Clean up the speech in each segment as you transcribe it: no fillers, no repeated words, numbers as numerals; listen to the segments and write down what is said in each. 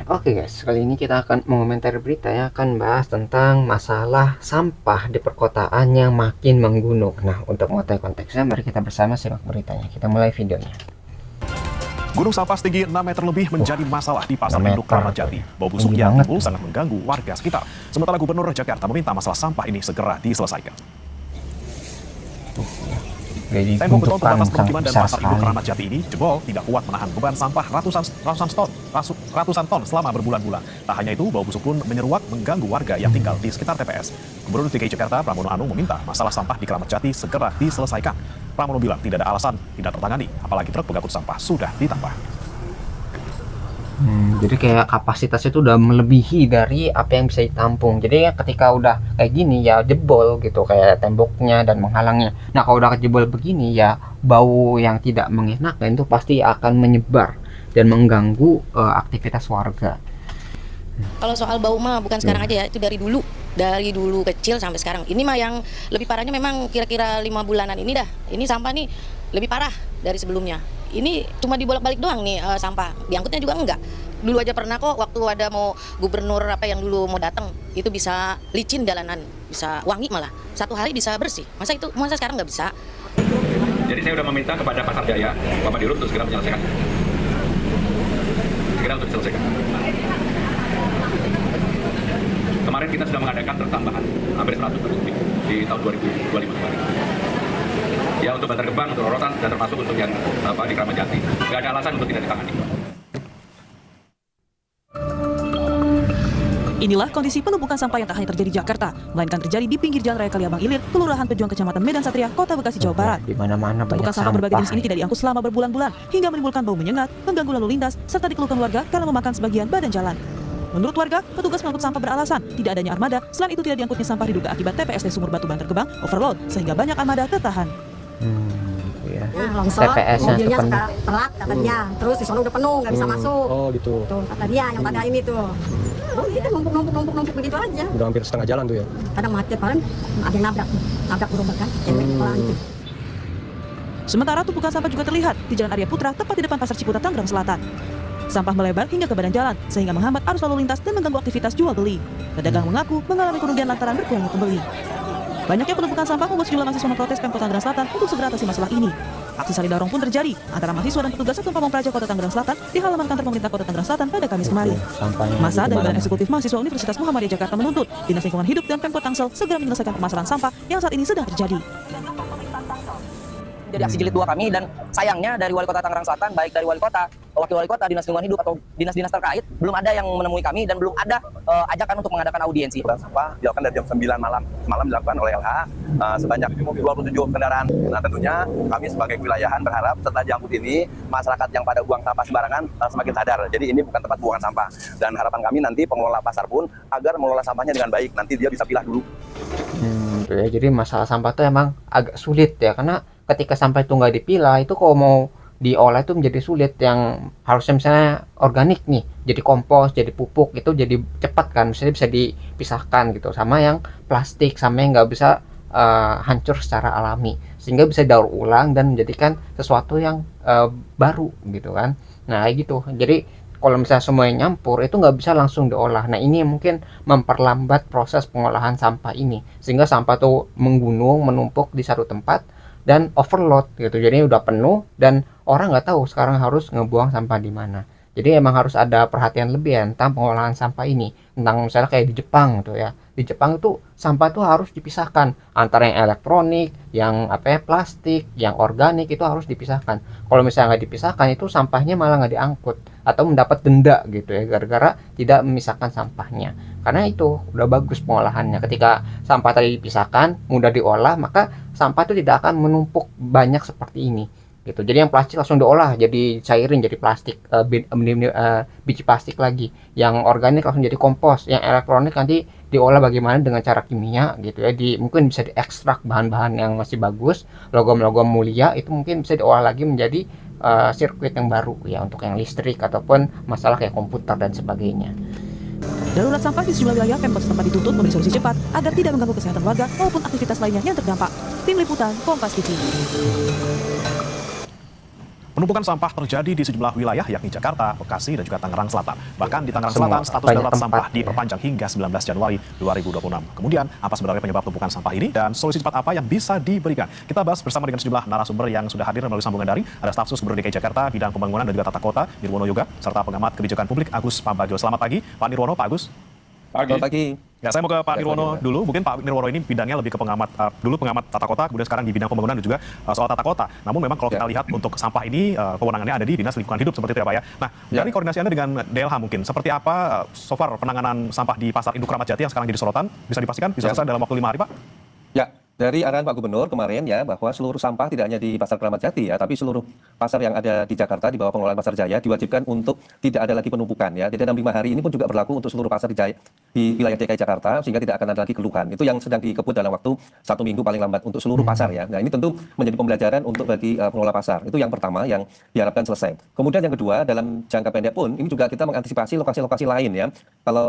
Oke guys, kali ini kita akan mengomentari berita ya, akan bahas tentang masalah sampah di perkotaan yang makin menggunung. Nah, untuk mengetahui konteksnya, mari kita bersama simak beritanya. Kita mulai videonya. Gunung sampah setinggi 6 meter lebih menjadi masalah di Pasar 6 Induk meter. Kramat Jati. Bau busuk Tinggi yang banget. timbul sangat mengganggu warga sekitar. Sementara Gubernur Jakarta meminta masalah sampah ini segera diselesaikan. Jadi Tembok beton gundukan pembatas sangat permukiman dan besar Pasar Induk sekali. Kramat Jati ini jebol tidak kuat menahan beban sampah ratusan ton selama berbulan-bulan. Tak hanya itu, bau busuk pun menyeruak mengganggu warga yang tinggal di sekitar TPS. Gubernur DKI Jakarta Pramono Anung meminta masalah sampah di Kramat Jati segera diselesaikan. Pramono bilang tidak ada alasan tidak tertangani, apalagi truk pengangkut sampah sudah ditambah. Jadi kayak kapasitasnya itu udah melebihi dari apa yang bisa ditampung. Jadi ya ketika udah kayak gini ya jebol gitu kayak temboknya dan menghalangnya. Nah, kalau udah jebol begini ya bau yang tidak mengenakan itu pasti akan menyebar dan mengganggu aktivitas warga. Kalau soal bau mah bukan sekarang aja ya, itu dari dulu kecil sampai sekarang. Ini mah yang lebih parahnya memang kira-kira 5 bulanan ini dah. Ini sampah nih lebih parah dari sebelumnya. Ini cuma dibolak-balik doang nih sampah, diangkutnya juga enggak. Dulu aja pernah kok waktu ada mau gubernur apa yang dulu mau datang, itu bisa licin jalanan, bisa wangi malah. Satu hari bisa bersih. Masa sekarang nggak bisa? Jadi saya sudah meminta kepada Pasar Jaya, Bapak Dirut untuk segera menyelesaikan. Segera untuk diselesaikan. Kemarin kita sudah mengadakan truk tambahan hampir 100 truk di tahun 2025 kemarin. Ya untuk Bantar Gebang, untuk Rorotan, dan termasuk untuk yang di Kramat Jati. Nggak ada alasan untuk tidak ditangani. Inilah kondisi penumpukan sampah yang tak hanya terjadi di Jakarta, melainkan terjadi di pinggir Jalan Raya Kaliabang Ilir, Kelurahan Pejuang, Kecamatan Medan Satria, Kota Bekasi, Jawa Barat. Di mana-mana banyak Tumpukan sampah berbagai jenis ini sampah. tidak diangkut selama berbulan-bulan, hingga menimbulkan bau menyengat, mengganggu lalu lintas, serta dikeluhkan warga karena memakan sebagian badan jalan. Menurut warga, petugas mengangkut sampah beralasan tidak adanya armada, selain itu tidak diangkutnya sampah diduga akibat TPST Sumur Batu Bantar Gebang overload, sehingga banyak armada tertahan. Gitu ya. Longsor, TPS-nya mobilnya penuh. suka telat kata dia. Terus di sono udah penuh, nggak bisa masuk. Oh gitu. Tuh kata dia yang pada ini tuh. Oh itu numpuk begitu aja. Udah hampir setengah jalan tuh ya. Kadang macet, kadang ada yang nabrak gerobak kan. Cewek pelan tuh. Sementara tumpukan sampah juga terlihat di Jalan Arya Putra, tepat di depan Pasar Ciputat, Tangerang Selatan. Sampah melebar hingga ke badan jalan, sehingga menghambat arus lalu lintas dan mengganggu aktivitas jual beli. Pedagang mengaku mengalami kerugian lantaran berkurangnya pembeli. Banyaknya penumpukan sampah membuat sejumlah mahasiswa memprotes Pemkot Tangerang Selatan untuk segera atasi masalah ini. Aksi saling dorong pun terjadi antara mahasiswa dan petugas Satuan Pamong Praja Kota Tangerang Selatan di halaman kantor pemerintah Kota Tangerang Selatan pada Kamis kemarin. Sampahnya Masa di dari Badan mana-mana. Eksekutif Mahasiswa Universitas Muhammadiyah Jakarta menuntut Dinas Lingkungan Hidup dan Pemkot Tangsel segera menyelesaikan permasalahan sampah yang saat ini sedang terjadi. Jadi aksi jilid 2 kami, dan sayangnya dari Wali Kota Tangerang Selatan, baik dari Wali Kota, Wakil Wali Kota, Dinas Lingkungan Hidup atau dinas-dinas terkait, belum ada yang menemui kami dan belum ada ajakan untuk mengadakan audiensi. Sampah dilakukan dari jam 9 malam dilakukan oleh LH sebanyak 27 kendaraan. Nah tentunya kami sebagai kewilayahan berharap setelah diangkut ini masyarakat yang pada buang sampah sembarangan semakin sadar. Jadi ini bukan tempat buangan sampah, dan harapan kami nanti pengelola pasar pun agar mengelola sampahnya dengan baik. Nanti dia bisa pilah dulu. Gitu ya. Jadi masalah sampah itu emang agak sulit ya, karena ketika sampah itu nggak dipilah itu kalau mau diolah itu menjadi sulit. Yang harusnya misalnya organik nih jadi kompos, jadi pupuk, itu jadi cepat kan, misalnya bisa dipisahkan gitu, sama yang plastik, sama yang nggak bisa hancur secara alami, sehingga bisa daur ulang dan menjadikan sesuatu yang baru gitu kan. Nah kayak gitu. Jadi kalau misalnya semuanya nyampur itu nggak bisa langsung diolah. Nah ini mungkin memperlambat proses pengolahan sampah ini, sehingga sampah tuh menggunung, menumpuk di satu tempat dan overload gitu. Jadi udah penuh dan orang nggak tahu sekarang harus ngebuang sampah di mana. Jadi emang harus ada perhatian lebih ya tentang pengolahan sampah ini. Tentang misalnya kayak di Jepang gitu ya. Di Jepang itu sampah tuh harus dipisahkan antara yang elektronik, yang plastik, yang organik, itu harus dipisahkan. Kalau misalnya nggak dipisahkan itu sampahnya malah nggak diangkut atau mendapat denda gitu ya, gara-gara tidak memisahkan sampahnya. Karena itu udah bagus pengolahannya. Ketika sampah tadi dipisahkan, mudah diolah, maka sampah itu tidak akan menumpuk banyak seperti ini gitu. Jadi yang plastik langsung diolah jadi cairin, jadi plastik, biji plastik lagi. Yang organik langsung jadi kompos. Yang elektronik nanti diolah bagaimana dengan cara kimia gitu ya. Mungkin bisa diekstrak bahan-bahan yang masih bagus, logam-logam mulia itu mungkin bisa diolah lagi menjadi sirkuit yang baru ya, untuk yang listrik ataupun masalah kayak komputer dan sebagainya. Darurat sampah di sejumlah wilayah, Pemkot setempat dituntut memberi solusi cepat agar tidak mengganggu kesehatan warga maupun aktivitas lainnya yang terdampak. Tim Liputan, Kompas TV. Penumpukan sampah terjadi di sejumlah wilayah yakni Jakarta, Bekasi, dan juga Tangerang Selatan. Bahkan di Tangerang Semua, Selatan, status banyak darurat tempat, sampah ya. diperpanjang hingga 19 Januari 2026. Kemudian, apa sebenarnya penyebab tumpukan sampah ini dan solusi cepat apa yang bisa diberikan? Kita bahas bersama dengan sejumlah narasumber yang sudah hadir melalui sambungan daring. Ada staf sus Gubernur DKI Jakarta, bidang pembangunan dan juga tata kota, Nirwono Yoga, serta pengamat kebijakan publik Agus Pambagio. Selamat pagi, Pak Nirwono, Pak Agus. Pagi. Ya, saya mau ke Pak Nirwono dulu. Mungkin Pak Nirwono ini bidangnya lebih ke pengamat, dulu pengamat tata kota, kemudian sekarang di bidang pembangunan dan juga soal tata kota. Namun memang kalau kita lihat untuk sampah ini, kewenangannya ada di Dinas Lingkungan Hidup seperti itu ya Pak ya. Nah, dari koordinasi Anda dengan DLH mungkin, seperti apa so far penanganan sampah di Pasar Induk Ramat Jati yang sekarang jadi sorotan? Bisa dipastikan bisa selesai dalam waktu 5 hari Pak? Ya, dari arahan Pak Gubernur kemarin ya bahwa seluruh sampah tidak hanya di Pasar Kramat Jati ya, tapi seluruh pasar yang ada di Jakarta di bawah pengelolaan Pasar Jaya diwajibkan untuk tidak ada lagi penumpukan ya. Jadi dalam 5 hari ini pun juga berlaku untuk seluruh pasar di wilayah DKI Jakarta sehingga tidak akan ada lagi keluhan. Itu yang sedang dikebut dalam waktu 1 minggu paling lambat untuk seluruh pasar ya. Nah ini tentu menjadi pembelajaran untuk bagi pengelola pasar. Itu yang pertama yang diharapkan selesai. Kemudian yang kedua dalam jangka pendek pun ini juga kita mengantisipasi lokasi-lokasi lain ya. Kalau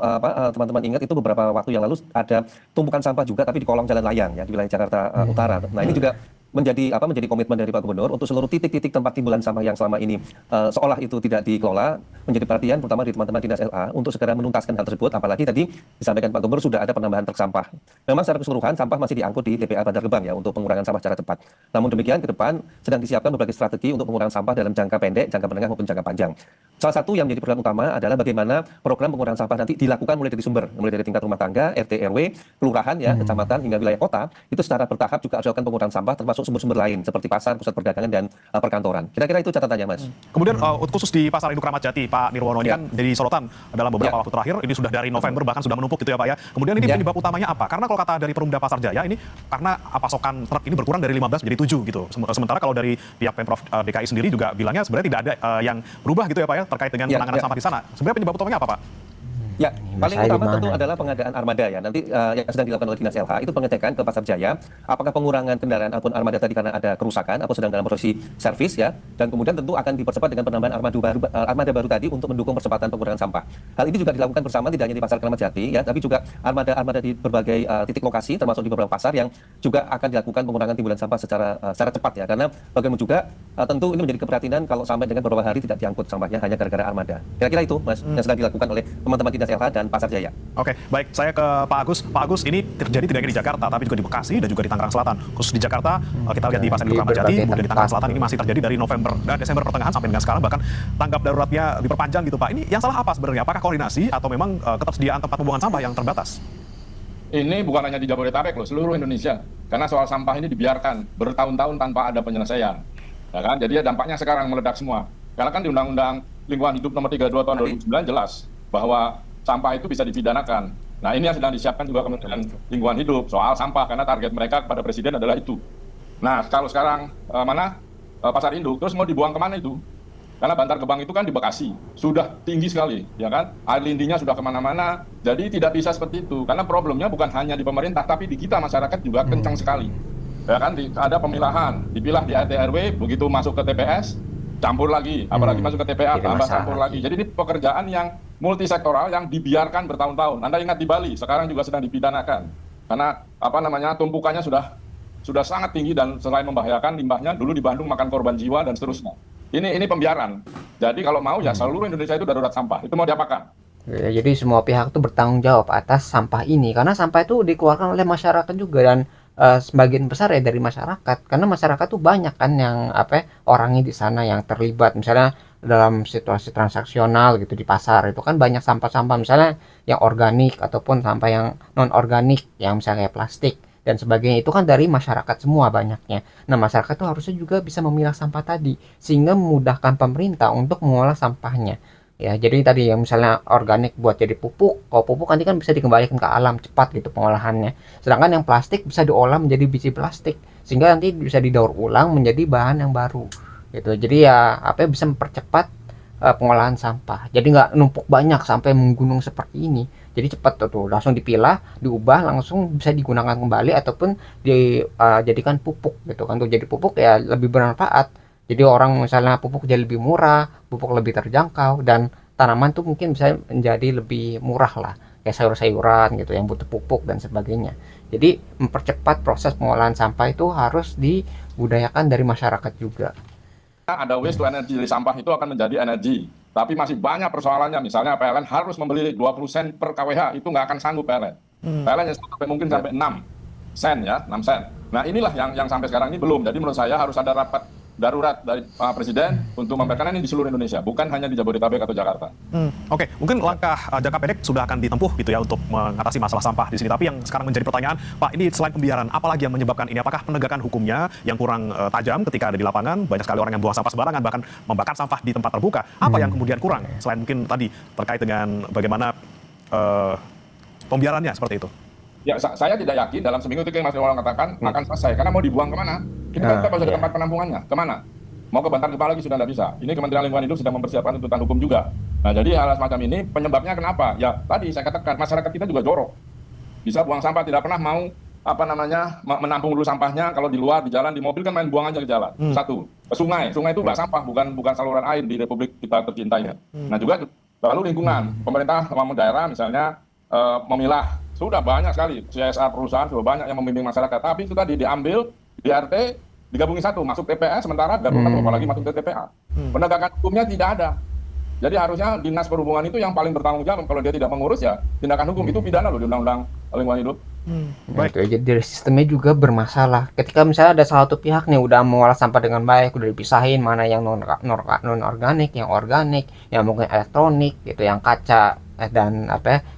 teman-teman ingat itu beberapa waktu yang lalu ada tumpukan sampah juga tapi di kolong jalan layang ya di wilayah Jakarta Utara. Nah ini juga menjadi komitmen dari Pak Gubernur untuk seluruh titik-titik tempat timbulan sampah yang selama ini seolah itu tidak dikelola, menjadi perhatian terutama di teman-teman Dinas LA untuk segera menuntaskan hal tersebut. Apalagi tadi disampaikan Pak Gubernur sudah ada penambahan truk sampah. Memang secara keseluruhan sampah masih diangkut di TPA Bantar Gebang ya untuk pengurangan sampah secara cepat. Namun demikian ke depan sedang disiapkan berbagai strategi untuk pengurangan sampah dalam jangka pendek, jangka menengah maupun jangka panjang. Salah satu yang menjadi program utama adalah bagaimana program pengurangan sampah nanti dilakukan mulai dari sumber, mulai dari tingkat rumah tangga, RT RW, kelurahan ya, kecamatan hingga wilayah kota. Itu secara bertahap juga harus dilakukan pengurangan sampah termasuk sumber-sumber lain seperti pasar, pusat perdagangan dan perkantoran. Kira-kira itu catatannya, Mas. Kemudian khusus di Pasar Induk Ramat Jati, Pak Nirwono ini kan jadi sorotan dalam beberapa waktu terakhir. Ini sudah dari November bahkan sudah menumpuk gitu ya Pak ya. Kemudian ini penyebab utamanya apa? Karena kalau kata dari Perumda Pasar Jaya ini karena pasokan truk ini berkurang dari 15 menjadi 7 gitu. Sementara kalau dari pihak Pemprov DKI sendiri juga bilangnya sebenarnya tidak ada yang berubah gitu ya Pak ya terkait dengan penanganan sampah di sana. Sebenarnya penyebab utamanya apa Pak? Ya, paling utama tentu adalah pengadaan armada ya. Nanti yang sedang dilakukan oleh Dinas LH itu pengecekan ke Pasar Jaya, apakah pengurangan kendaraan ataupun armada tadi karena ada kerusakan atau sedang dalam proses servis ya. Dan kemudian tentu akan dipercepat dengan penambahan armada baru tadi untuk mendukung percepatan pengurangan sampah. Hal ini juga dilakukan bersama tidak hanya di Pasar Kramat Jati ya, tapi juga armada di berbagai titik lokasi termasuk di beberapa pasar yang juga akan dilakukan pengurangan timbulan sampah secara cepat ya. Karena bagaimana juga tentu ini menjadi keprihatinan kalau sampai dengan beberapa hari tidak diangkut sampahnya hanya gara-gara armada. Kira-kira itu Mas yang sedang dilakukan oleh teman-teman Dinas LH dan Pasar Jaya. Oke, baik. Saya ke Pak Agus. Pak Agus, ini terjadi tidak hanya di Jakarta, tapi juga di Bekasi dan juga di Tangerang Selatan. Khusus di Jakarta, kita lihat di Pasar Induk Ramat Jati, kemudian di Tangerang Selatan ini masih terjadi dari Desember pertengahan sampai dengan sekarang, bahkan tanggap daruratnya diperpanjang gitu Pak. Ini yang salah apa sebenarnya? Apakah koordinasi atau memang ketersediaan tempat pembuangan sampah yang terbatas? Ini bukan hanya di Jabodetabek loh, seluruh Indonesia. Karena soal sampah ini dibiarkan bertahun-tahun tanpa ada penyelesaian. Ya kan? Jadi ya dampaknya sekarang meledak semua. Karena kan di Undang-Undang Lingkungan Hidup Nomor 32 Tahun 2009 jelas bahwa sampah itu bisa dipidanakan. Nah ini yang sedang disiapkan juga Kementerian Lingkungan Hidup soal sampah karena target mereka kepada Presiden adalah itu. Nah kalau sekarang Pasar Induk terus mau dibuang kemana itu? Karena Bantar Gebang itu kan di Bekasi sudah tinggi sekali, ya kan? Air lindinya sudah kemana-mana. Jadi tidak bisa seperti itu. Karena problemnya bukan hanya di pemerintah, tapi di kita masyarakat juga kencang sekali. Ya kan? Ada pemilahan, dipilah di RT RW, begitu masuk ke TPS campur lagi, apalagi masuk ke TPA tambah campur lagi. Jadi ini pekerjaan yang multisektoral yang dibiarkan bertahun-tahun. Anda ingat di Bali, sekarang juga sedang dipidanakan. Karena tumpukannya sudah sangat tinggi dan selain membahayakan limbahnya dulu di Bandung makan korban jiwa dan seterusnya. Ini pembiaran. Jadi kalau mau ya seluruh Indonesia itu darurat sampah. Itu mau diapakan? Ya, jadi semua pihak itu bertanggung jawab atas sampah ini karena sampah itu dikeluarkan oleh masyarakat juga dan sebagian besar ya dari masyarakat karena masyarakat tuh banyak kan yang orangnya di sana yang terlibat misalnya dalam situasi transaksional gitu di pasar itu kan banyak sampah-sampah misalnya yang organik ataupun sampah yang non organik yang misalnya kayak plastik dan sebagainya itu kan dari masyarakat semua banyaknya. Nah masyarakat tuh harusnya juga bisa memilah sampah tadi sehingga memudahkan pemerintah untuk mengolah sampahnya. Ya, jadi tadi yang misalnya organik buat jadi pupuk, kalau pupuk nanti kan bisa dikembalikan ke alam cepat gitu pengolahannya. Sedangkan yang plastik bisa diolah menjadi biji plastik, sehingga nanti bisa didaur ulang menjadi bahan yang baru. Gitu. Jadi ya bisa mempercepat pengolahan sampah. Jadi nggak numpuk banyak sampai menggunung seperti ini. Jadi cepat tuh langsung dipilah, diubah langsung bisa digunakan kembali ataupun dijadikan pupuk gitu kan. Tuh jadi pupuk ya lebih bermanfaat. Jadi orang misalnya pupuk jadi lebih murah, pupuk lebih terjangkau, dan tanaman tuh mungkin bisa menjadi lebih murah lah. Kayak sayur-sayuran gitu yang butuh pupuk dan sebagainya. Jadi mempercepat proses pengolahan sampah itu harus dibudayakan dari masyarakat juga. ada waste to energy dari sampah itu akan menjadi energi. Tapi masih banyak persoalannya, misalnya PLN harus membeli 20 sen per kWh, itu nggak akan sanggup PLN. PLN yang sampai mungkin sampai 6 sen ya, 6 sen. Nah inilah yang sampai sekarang ini belum. Jadi menurut saya harus ada rapat darurat dari Pak Presiden untuk memperkenalkan ini di seluruh Indonesia, bukan hanya di Jabodetabek atau Jakarta. Oke, mungkin langkah jangka pendek sudah akan ditempuh gitu ya untuk mengatasi masalah sampah di sini. Tapi yang sekarang menjadi pertanyaan, Pak, ini selain pembiaran, apalagi yang menyebabkan ini? Apakah penegakan hukumnya yang kurang tajam ketika ada di lapangan? Banyak sekali orang yang buang sampah sembarangan, bahkan membakar sampah di tempat terbuka. Apa yang kemudian kurang? Selain mungkin tadi terkait dengan bagaimana pembiarannya seperti itu. Ya, saya tidak yakin dalam seminggu itu yang Mas Ronald katakan akan selesai. Karena mau dibuang kemana? Kita kan tetap harus ada tempat penampungannya. Kemana? Mau ke Bantar Gebang lagi sudah tidak bisa. Ini Kementerian Lingkungan Hidup sedang mempersiapkan tuntutan hukum juga. Nah, jadi hal semacam ini penyebabnya kenapa? Ya, tadi saya katakan masyarakat kita juga jorok. Bisa buang sampah, tidak pernah mau menampung dulu sampahnya. Kalau di luar, di jalan, di mobil kan main buang aja ke jalan. Satu, ke sungai. Sungai itu nggak sampah, bukan saluran air di Republik kita tercinta ini. Nah, juga lalu lingkungan. Pemerintah sama daerah misalnya memilah. Sudah banyak sekali CSR perusahaan, sudah banyak yang membimbing masyarakat. Tapi itu tadi diambil di RT, digabungin satu, masuk TPS, sementara darurat apalagi masuk ke TPA. Penegakan hukumnya tidak ada. Jadi harusnya Dinas Perhubungan itu yang paling bertanggung jawab. Kalau dia tidak mengurus ya tindakan hukum itu pidana loh di Undang-Undang Lingkungan Hidup. Baik. Jadi sistemnya juga bermasalah. Ketika misalnya ada salah satu pihak nih udah mengolah sampah dengan baik, udah dipisahin mana yang non organik, yang organik, yang mungkin elektronik, gitu, yang kaca dan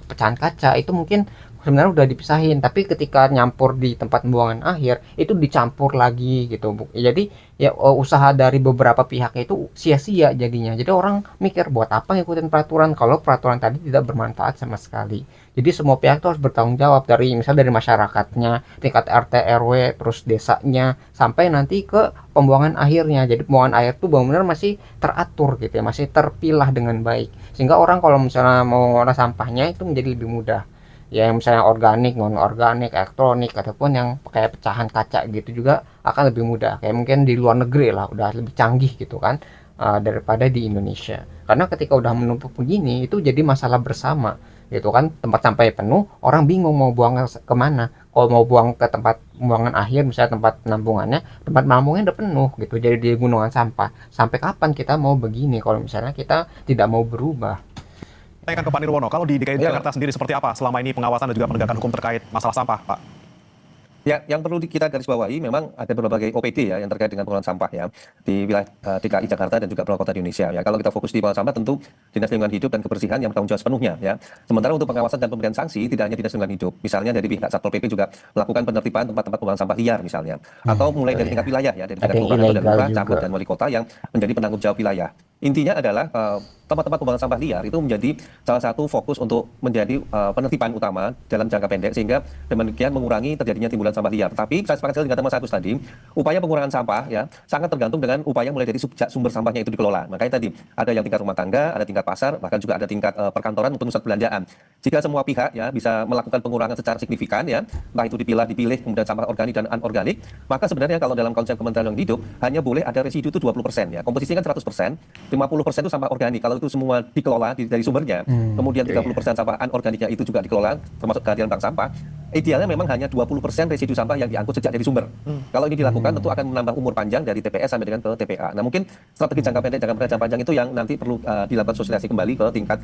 pecahan kaca itu mungkin sebenarnya udah dipisahin, tapi ketika nyampur di tempat pembuangan akhir itu dicampur lagi gitu. Jadi ya usaha dari beberapa pihak itu sia-sia jadinya. Jadi orang mikir buat apa ngikutin peraturan kalau peraturan tadi tidak bermanfaat sama sekali. Jadi semua pihak itu harus bertanggung jawab, dari misal dari masyarakatnya, tingkat RT RW, terus desanya, sampai nanti ke pembuangan akhirnya. Jadi pembuangan air itu benar-benar masih teratur gitu ya, masih terpilah dengan baik. Sehingga orang kalau misalnya mau ngolah sampahnya itu menjadi lebih mudah. Ya yang misalnya organik, non organik, elektronik, ataupun yang kayak pecahan kaca gitu juga akan lebih mudah. Kayak mungkin di luar negeri lah udah lebih canggih gitu kan, daripada di Indonesia. Karena ketika udah menumpuk begini itu jadi masalah bersama gitu kan. Tempat sampah penuh, orang bingung mau buang kemana. Kalau mau buang ke tempat pembuangan akhir, misalnya tempat penampungannya, tempat penampungnya udah penuh gitu, jadi di gunungan sampah. Sampai kapan kita mau begini kalau misalnya kita tidak mau berubah? Tanyakan ke Pak Nirwono, kalau di DKI Jakarta sendiri seperti apa selama ini pengawasan dan juga penegakan hukum terkait masalah sampah, Pak? Ya, yang perlu kita garis bawahi memang ada berbagai OPD ya yang terkait dengan pengelolaan sampah ya di wilayah DKI Jakarta dan juga beberapa kota di Indonesia ya. Kalau kita fokus di pengelolaan sampah tentu Dinas Lingkungan Hidup dan Kebersihan yang bertanggung jawab sepenuhnya ya. Sementara untuk pengawasan dan pemberian sanksi tidak hanya Dinas Lingkungan Hidup, misalnya dari pihak Satpol PP juga melakukan penertiban tempat-tempat pembuangan sampah liar misalnya, atau mulai dari tingkat wilayah ya, dari tingkat kelurahan atau dari lurah, camat dan wali kota yang menjadi penanggung jawab wilayah. Intinya adalah tempat-tempat pembuangan sampah liar itu menjadi salah satu fokus untuk menjadi penertiban utama dalam jangka pendek, sehingga demikian mengurangi terjadinya timbulan sampah liar. Tapi saya sepakat sekali dengan teman saya tadi, upaya pengurangan sampah ya sangat tergantung dengan upaya mulai dari sumber sampahnya itu dikelola. Makanya tadi ada yang tingkat rumah tangga, ada tingkat pasar, bahkan juga ada tingkat perkantoran maupun pusat perbelanjaan. Jika semua pihak ya bisa melakukan pengurangan secara signifikan ya, entah itu dipilih kemudian sampah organik dan anorganik, maka sebenarnya kalau dalam konsep Kementerian Lingkungan Hidup hanya boleh ada residu itu 20% ya. Komposisinya kan 100%, 50% itu sampah organik. Kalau itu semua dikelola dari sumbernya, kemudian 30% sampah anorganiknya itu juga dikelola, termasuk kehadiran bank sampah, idealnya memang hanya 20% residu sampah yang diangkut sejak dari sumber. Kalau ini dilakukan tentu akan menambah umur panjang dari TPS sampai dengan ke TPA. Nah mungkin strategi jangka pendek, jangka panjang itu yang nanti perlu dilakukan sosialisasi kembali ke tingkat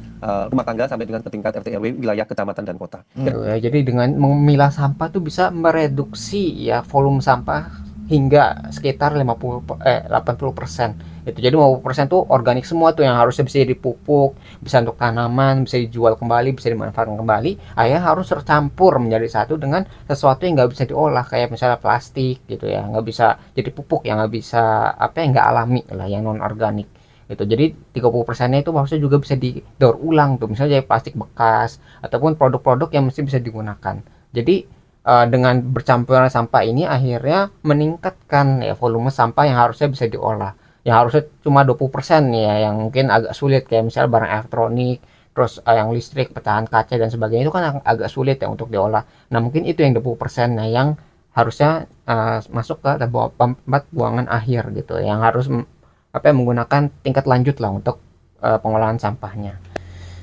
rumah tangga sampai dengan ke tingkat RT RW, wilayah, kecamatan dan kota. Ya, jadi dengan memilah sampah tuh bisa mereduksi ya volume sampah hingga sekitar 80% itu. Jadi 50% tuh organik semua tuh yang harusnya bisa dipupuk, bisa untuk tanaman, bisa dijual kembali, bisa dimanfaatkan kembali, akhirnya harus tercampur menjadi satu dengan sesuatu yang nggak bisa diolah, kayak misalnya plastik gitu ya, nggak bisa jadi pupuk, yang nggak bisa yang nggak alami lah, yang non organik gitu. Jadi 30%-nya itu maksudnya juga bisa didaur ulang tuh, misalnya jadi plastik bekas ataupun produk-produk yang mesti bisa digunakan. Jadi dengan bercampuran sampah ini akhirnya meningkatkan ya volume sampah yang harusnya bisa diolah. Yang harusnya cuma 20% ya, yang mungkin agak sulit, kayak misalnya barang elektronik, terus yang listrik, pecahan kaca dan sebagainya itu kan agak sulit ya untuk diolah. Nah mungkin itu yang 20% nah yang harusnya masuk ke tempat buangan akhir gitu, yang harus menggunakan tingkat lanjut lah untuk pengolahan sampahnya.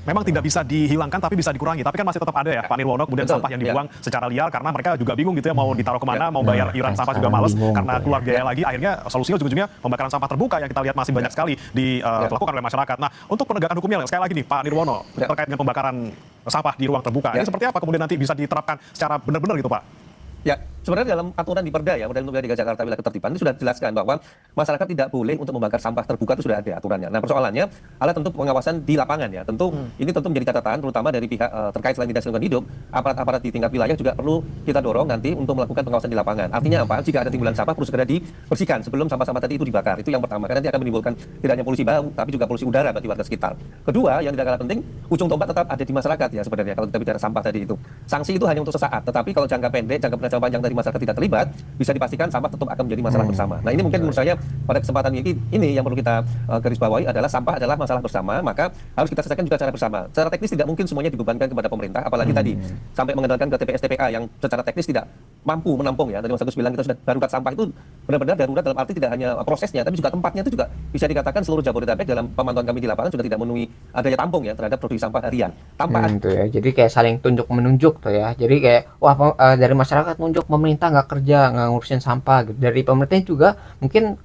memang tidak bisa dihilangkan tapi bisa dikurangi. Tapi kan masih tetap ada ya Pak Nirwono, kemudian Betul, sampah yang ya. dibuang secara liar karena mereka juga bingung gitu ya mau ditaruh kemana, mau bayar iuran sampah juga males bingung karena tuh, keluar biaya lagi. Akhirnya solusinya ujung-ujungnya pembakaran sampah terbuka yang kita lihat masih banyak sekali dilakukan oleh masyarakat. Nah, untuk penegakan hukumnya sekali lagi nih Pak Nirwono terkait dengan pembakaran sampah di ruang terbuka. Ini seperti apa kemudian nanti bisa diterapkan secara benar-benar gitu Pak? Ya, sebenarnya dalam aturan di Perda ya, Perda Nomor 3 Jakarta Wilayah Ketertiban itu sudah dijelaskan bahwa masyarakat tidak boleh untuk membakar sampah terbuka, itu sudah ada aturannya. Nah, persoalannya adalah tentu pengawasan di lapangan ya. Tentu ini tentu menjadi catatan terutama dari pihak terkait selain Dinas Lingkungan Hidup, aparat-aparat di tingkat wilayah juga perlu kita dorong nanti untuk melakukan pengawasan di lapangan. Artinya apa? Jika ada timbulan sampah perlu segera dibersihkan sebelum sampah-sampah tadi itu dibakar. Itu yang pertama, karena nanti akan menimbulkan tidak hanya polusi bau tapi juga polusi udara bagi warga sekitar. Kedua, yang tidak kalah penting, ujung tombak tetap ada di masyarakat ya sebenarnya kalau kita bicara sampah tadi itu. Sanksi itu hanya untuk sesaat, tetapi kalau jangka pendek, jangka panjang dari masyarakat tidak terlibat, bisa dipastikan sampah tetap akan menjadi masalah bersama. Nah, ini mungkin menurut saya pada kesempatan ini yang perlu kita garis bawahi adalah sampah adalah masalah bersama, maka harus kita selesaikan juga secara bersama. Secara teknis tidak mungkin semuanya dibebankan kepada pemerintah, apalagi tadi sampai mengendalikan ke TPS TPA yang secara teknis tidak mampu menampung ya. Dari Mas Agus bilang kita sudah darurat sampah itu benar-benar darurat dalam arti tidak hanya prosesnya, tapi juga tempatnya itu juga bisa dikatakan seluruh Jabodetabek dalam pemantauan kami di lapangan sudah tidak memenuhi daya tampung ya terhadap produksi sampah harian. Tanpa Tuh ya. Jadi kayak saling tunjuk menunjuk tuh ya. Jadi kayak wah dari masyarakat nunjuk pemerintah nggak kerja, nggak ngurusin sampah gitu. Dari pemerintah juga mungkin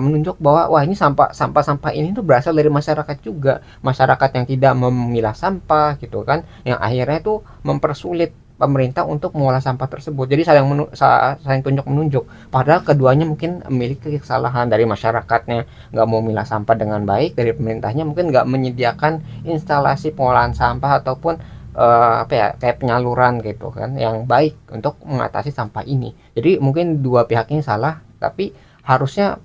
menunjuk bahwa wah ini sampah ini tuh berasal dari masyarakat juga. Masyarakat yang tidak memilah sampah gitu kan, yang akhirnya tuh mempersulit pemerintah untuk mengolah sampah tersebut. Jadi saling tunjuk menunjuk. Padahal keduanya mungkin memiliki kesalahan. Dari masyarakatnya nggak mau memilah sampah dengan baik, dari pemerintahnya mungkin nggak menyediakan instalasi pengolahan sampah ataupun kayak penyaluran gitu kan yang baik untuk mengatasi sampah ini. Jadi mungkin dua pihak ini salah, tapi harusnya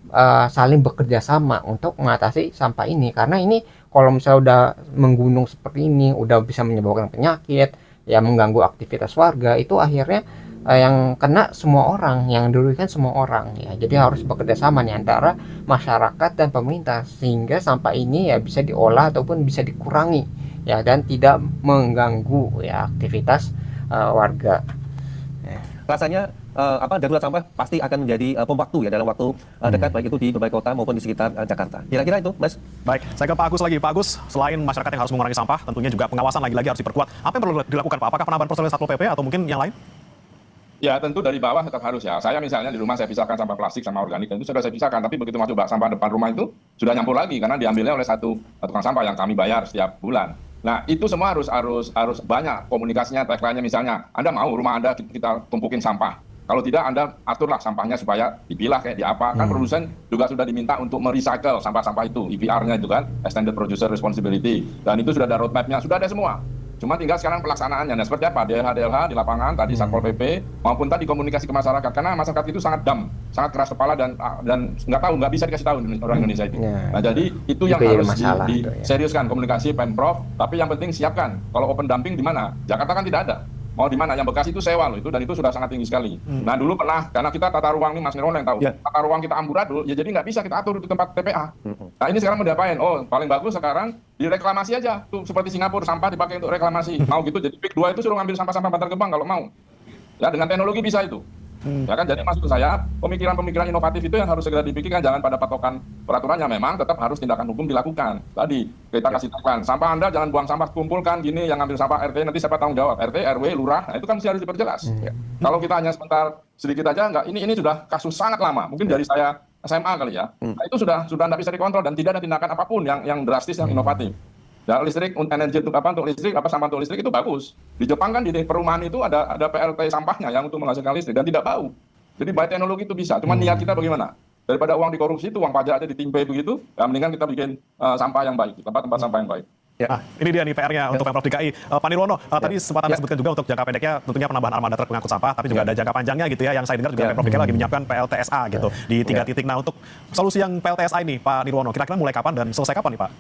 saling bekerja sama untuk mengatasi sampah ini, karena ini kalau misalnya udah menggunung seperti ini, udah bisa menyebabkan penyakit ya, mengganggu aktivitas warga, itu akhirnya yang kena semua orang, yang dirugikan semua orang ya. Jadi harus bekerja sama nih antara masyarakat dan pemerintah sehingga sampah ini ya bisa diolah ataupun bisa dikurangi ya, dan tidak mengganggu ya aktivitas warga. rasanya darurat sampah pasti akan menjadi bom waktu ya dalam waktu dekat, baik itu di berbagai kota maupun di sekitar Jakarta. Kira-kira itu, Mas. Baik, saya ke Pak Agus lagi. Pak Agus, selain masyarakat yang harus mengurangi sampah, tentunya juga pengawasan lagi-lagi harus diperkuat. Apa yang perlu dilakukan, Pak? Apakah penambahan personel Satpol PP atau mungkin yang lain? Ya tentu dari bawah tetap harus ya. Saya misalnya di rumah saya pisahkan sampah plastik sama organik, dan itu sudah saya pisahkan. Tapi begitu masuk sampah depan rumah itu sudah nyampur lagi karena diambilnya oleh satu tukang sampah yang kami bayar setiap bulan. Nah itu semua harus banyak komunikasinya, tagline-nya misalnya. Anda mau rumah Anda kita tumpukin sampah. Kalau tidak Anda aturlah sampahnya supaya dipilah kayak di apa. Kan produsen juga sudah diminta untuk merecycle sampah-sampah itu, EPR-nya itu kan, Extended Producer Responsibility. Dan itu sudah ada roadmap-nya, sudah ada semua. Cuma tinggal sekarang pelaksanaannya. Nah seperti apa? DLH di lapangan, tadi Satpol PP, maupun tadi komunikasi ke masyarakat. Karena masyarakat itu sangat sangat keras kepala dan nggak bisa dikasih tahu orang Indonesia itu. Nah jadi itu yang harus diseriuskan komunikasi Pemprov. Tapi yang penting siapkan. Kalau open dumping di mana? Jakarta kan tidak ada. Mau di mana? Yang bekas itu sewa loh itu, dan itu sudah sangat tinggi sekali. Nah dulu pernah, karena kita tata ruang nih Mas Nirwono yang tahu, tata ruang kita amburadul, ya jadi nggak bisa kita atur di tempat TPA. Nah ini sekarang mau diapain? Oh paling bagus sekarang direklamasi aja, tuh seperti Singapura, sampah dipakai untuk reklamasi. Mau gitu, jadi PIK 2 itu suruh ngambil sampah-sampah Bantar Gebang kalau mau. Ya dengan teknologi bisa itu. Ya kan, jadi maksud saya pemikiran-pemikiran inovatif itu yang harus segera dipikirkan, jangan pada patokan peraturannya. Memang tetap harus tindakan hukum dilakukan. Tadi kita kasih tagline, sampah Anda jangan buang sampah, kumpulkan gini, yang ngambil sampah RT nanti siapa tanggung jawab, RT, RW, lurah. Nah itu kan mesti harus diperjelas. Kalau kita hanya sebentar sedikit aja enggak, ini sudah kasus sangat lama, mungkin dari saya SMA kali ya. Nah itu sudah tidak bisa dikontrol dan tidak ada tindakan apapun yang drastis, yang inovatif. Ya, listrik, energi untuk listrik, sampah untuk listrik itu bagus. Di Jepang kan di perumahan itu ada PLT sampahnya yang untuk menghasilkan listrik dan tidak bau. Jadi by teknologi itu bisa. Cuma niat kita bagaimana? Daripada uang dikorupsi itu, uang pajak aja ditimpe begitu, ya mendingan kita bikin sampah yang baik, tempat-tempat sampah yang baik. Nah, ini dia nih PR-nya untuk Pemprov DKI. Pak Nirwono, tadi sempat Anda sebutkan juga untuk jangka pendeknya tentunya penambahan armada truk pengangkut sampah, tapi juga ada jangka panjangnya gitu ya, yang saya dengar juga Pemprov DKI lagi menyiapkan PLTSA gitu di 3 titik. Nah, untuk solusi yang PLTSA ini, Pak Nirwono, kira-kira mulai kapan dan selesai kapan nih, Pak?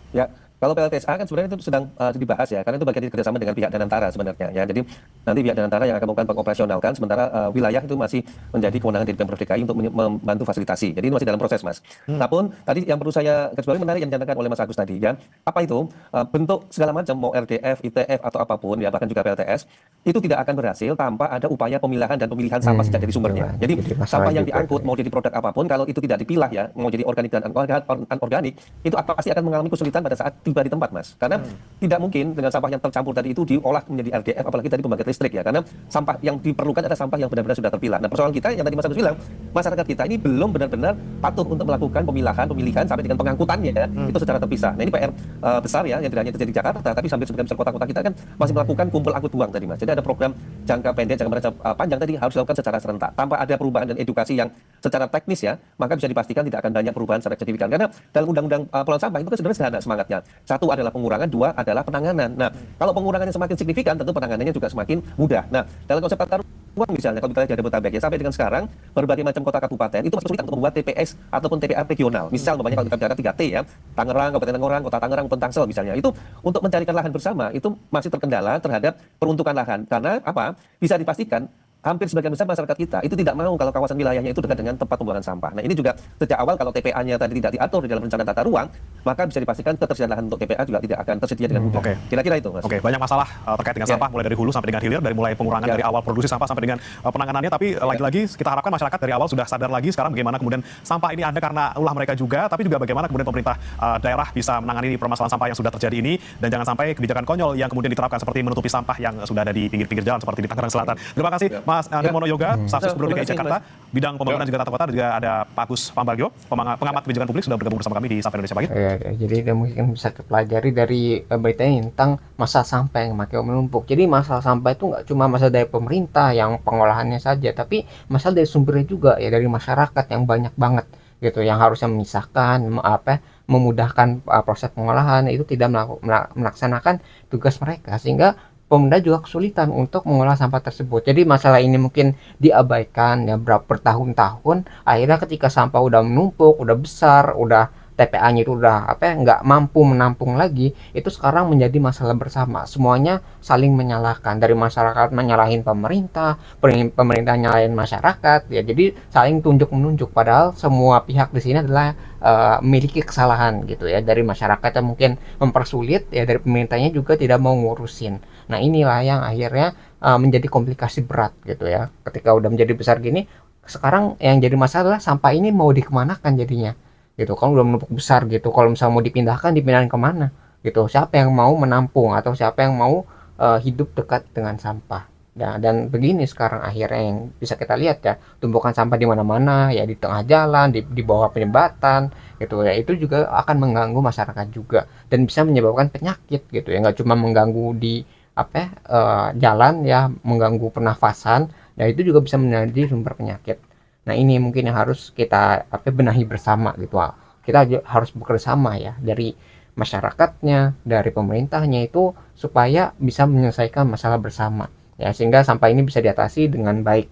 Ya, kalau PLTSA kan sebenarnya itu sedang dibahas ya, karena itu bagian kerjasama dengan pihak Danantara sebenarnya ya. Jadi nanti pihak Danantara yang akan melakukan pengoperasionalkan, sementara wilayah itu masih menjadi kewenangan dari Pemprov DKI untuk membantu fasilitasi. Jadi ini masih dalam proses, Mas. Namun tadi yang perlu saya garis bawahi menarik yang dinyatakan oleh Mas Agus tadi ya. Apa itu bentuk segala macam mau RDF, ITF atau apapun ya, bahkan juga PLTS itu tidak akan berhasil tanpa ada upaya pemilahan dan pemilihan sampah sejak dari sumbernya. Jadi sampah yang diangkut mau jadi produk apapun, kalau itu tidak dipilah ya, mau jadi organik dan anorganik, itu pasti akan mengalami kesulitan pada saat tiba di tempat, Mas. Karena tidak mungkin dengan sampah yang tercampur tadi itu diolah menjadi RDF, apalagi tadi pembangkit listrik ya. Karena sampah yang diperlukan adalah sampah yang benar-benar sudah terpilah. Nah, persoalan kita yang tadi Mas Agus bilang, masyarakat kita ini belum benar-benar patuh untuk melakukan pemilihan sampai dengan pengangkutannya ya, itu secara terpisah. Nah, ini PR besar ya, yang tidak hanya terjadi di Jakarta, tapi hampir sebagian besar kota-kota kita kan masih melakukan kumpul angkut buang tadi, Mas. Jadi ada program jangka pendek, jangka panjang tadi harus dilakukan secara serentak. Tanpa ada perubahan dan edukasi yang secara teknis ya, maka bisa dipastikan tidak akan banyak perubahan secara signifikan. Karena dalam undang-undang pengelolaan sampah itu kan sebenarnya sederhana semangatnya. Satu adalah pengurangan, dua adalah penanganan. Nah, kalau pengurangannya semakin signifikan, tentu penanganannya juga semakin mudah. Nah, dalam konsep tata ruang misalnya, kalau kita lihat di Jabodetabek ya, sampai dengan sekarang berbagai macam kota kabupaten itu masih kesulitan untuk membuat TPS ataupun TPA regional. Misal umpamanya kalau kita bicara 3T ya, Tangerang, Kabupaten Tangerang, Kota Tangerang, maupun Tangsel misalnya, itu untuk mencarikan lahan bersama itu masih terkendala terhadap peruntukan lahan. Karena apa? Bisa dipastikan hampir sebagian besar masyarakat kita itu tidak mau kalau kawasan wilayahnya itu dekat dengan tempat pembuangan sampah. Nah, ini juga sejak awal kalau TPA-nya tadi tidak diatur di dalam rencana tata ruang, maka bisa dipastikan ketersediaan lahan untuk TPA juga tidak akan tersedia dengan mudah. Kira-kira itu, Mas. Banyak masalah terkait dengan sampah mulai dari hulu sampai dengan hilir, dari mulai pengurangan dari awal produksi sampah sampai dengan penanganannya. Tapi lagi-lagi kita harapkan masyarakat dari awal sudah sadar lagi sekarang bagaimana kemudian sampah ini ada karena ulah mereka juga, tapi juga bagaimana kemudian pemerintah daerah bisa menangani permasalahan sampah yang sudah terjadi ini, dan jangan sampai kebijakan konyol yang kemudian diterapkan seperti menutupi sampah yang sudah ada di pinggir-pinggir jalan seperti di Tangerang Selatan. Terima kasih Mas Nirmono Yoga, Staf Sus Gubernur DKI Jakarta, bidang pembangunan juga tata kota, dan juga ada Pak Agus Pambagio, pengamat kebijakan publik, sudah bergabung bersama kami di Sapa Indonesia Pagi. Jadi mungkin bisa dipelajari dari berita ini tentang masalah sampah yang makin menumpuk. Jadi masalah sampah itu nggak cuma masalah dari pemerintah yang pengolahannya saja, tapi masalah dari sumbernya juga ya, dari masyarakat yang banyak banget gitu, yang harusnya memisahkan memudahkan proses pengolahan itu tidak melaksanakan tugas mereka, sehingga pemerintah juga kesulitan untuk mengolah sampah tersebut. Jadi masalah ini mungkin diabaikan ya bertahun-tahun. Akhirnya ketika sampah udah menumpuk, udah besar, udah TPA-nya itu udah nggak mampu menampung lagi, itu sekarang menjadi masalah bersama. Semuanya saling menyalahkan, dari masyarakat menyalahin pemerintah, pemerintah nyalahin masyarakat ya. Jadi saling tunjuk menunjuk, padahal semua pihak di sini adalah memiliki kesalahan gitu ya. Dari masyarakat yang mungkin mempersulit ya, dari pemerintahnya juga tidak mau ngurusin. Nah, inilah yang akhirnya menjadi komplikasi berat gitu ya. Ketika udah menjadi besar gini, sekarang yang jadi masalah sampah ini mau dikemanakan jadinya gitu, kan udah menumpuk besar gitu. Kalau misalnya mau dipindahin kemana gitu, siapa yang mau menampung atau siapa yang mau hidup dekat dengan sampah. Dan begini sekarang akhirnya yang bisa kita lihat ya, tumpukan sampah di mana-mana ya, di tengah jalan, di bawah penyembatan gitu ya. Itu juga akan mengganggu masyarakat juga dan bisa menyebabkan penyakit gitu ya. Nggak cuma mengganggu di jalan ya, mengganggu pernafasan, dan itu juga bisa menjadi sumber penyakit. Nah, ini mungkin yang harus kita benahi bersama gitu. Kita harus bekerja sama ya, dari masyarakatnya, dari pemerintahnya itu, supaya bisa menyelesaikan masalah bersama ya, sehingga sampah ini bisa diatasi dengan baik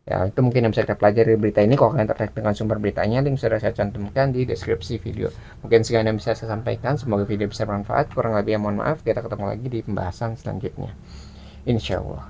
ya. Itu mungkin yang bisa kita pelajari dari berita ini. Kalau kalian tertarik dengan sumber beritanya, link sudah saya cantumkan di deskripsi video. Mungkin sekian yang bisa saya sampaikan, semoga video bisa bermanfaat. Kurang lebih mohon maaf. Kita ketemu lagi di pembahasan selanjutnya, insya Allah.